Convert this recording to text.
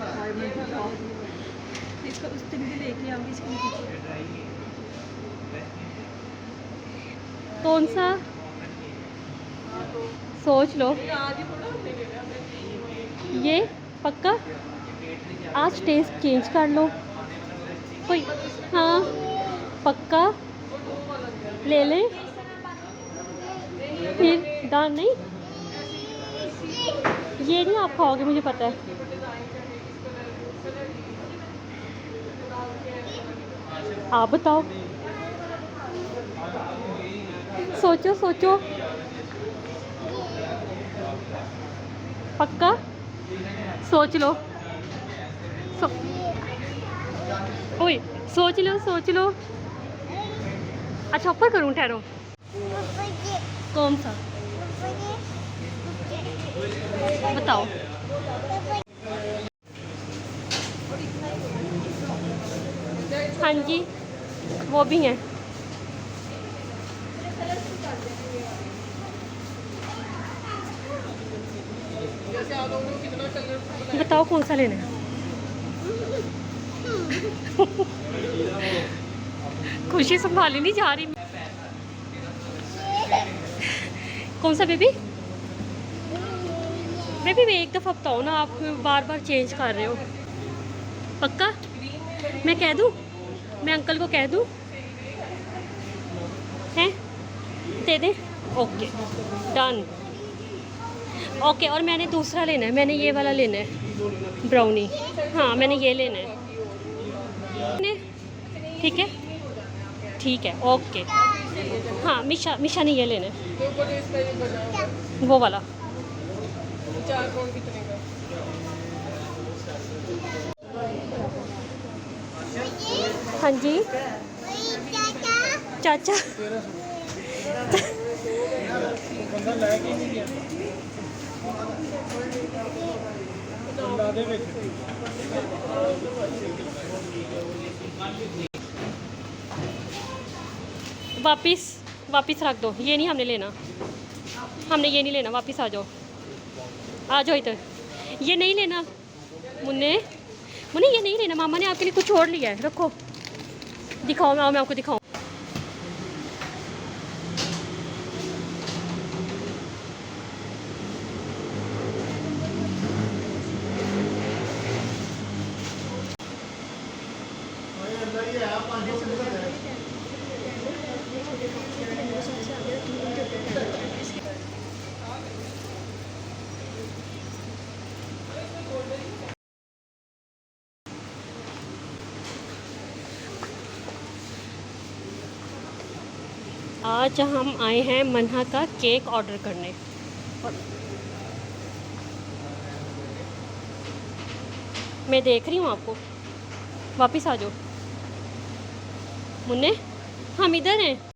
और मैं इसको उस दिन भी लेके आऊँगी इसको। कौन सा सोच लो। ये पक्का आज टेस्ट चेंज कर लो कोई। हाँ पक्का ले लें फिर दान नहीं। ये नहीं आप खाओगे मुझे पता है। आप बताओ सोचो सोचो पक्का सोच लो। ओए सोच लो सोच लो। अच्छा ऊपर करूँ ठहरो। कौन सा बताओ। हाँ जी वो भी हैं। बताओ कौन सा लेना है। खुशी संभाली नहीं जा रही। कौन सा बेबी बेबी एक दफ़ा बताओ ना, आप बार बार चेंज कर रहे हो। पक्का मैं कह दूँ, मैं अंकल को कह दूँ हैं दे दे। Okay done. ओके और मैंने दूसरा लेना है, मैंने ये वाला लेना है ब्राउनी। हाँ मैंने ये लेना है। ठीक है ठीक है ओके। हाँ मिशा मिशा ने ये लेना है वो वाला। हाँ जी चाचा वापिस वापिस रख दो। ये नहीं हमने लेना, हमने ये नहीं लेना। वापिस आ जाओ आ जाओ इधर। ये नहीं लेना मुन्ने मुन्ने, ये नहीं लेना। मामा ने आपके लिए कुछ और लिया है, रखो। दिखाओ मैं आपको दिखाऊँ। आज हम आए हैं मन्हा का केक ऑर्डर करने। मैं देख रही हूँ आपको। वापस आ जाओ मुन्ने, हम इधर हैं।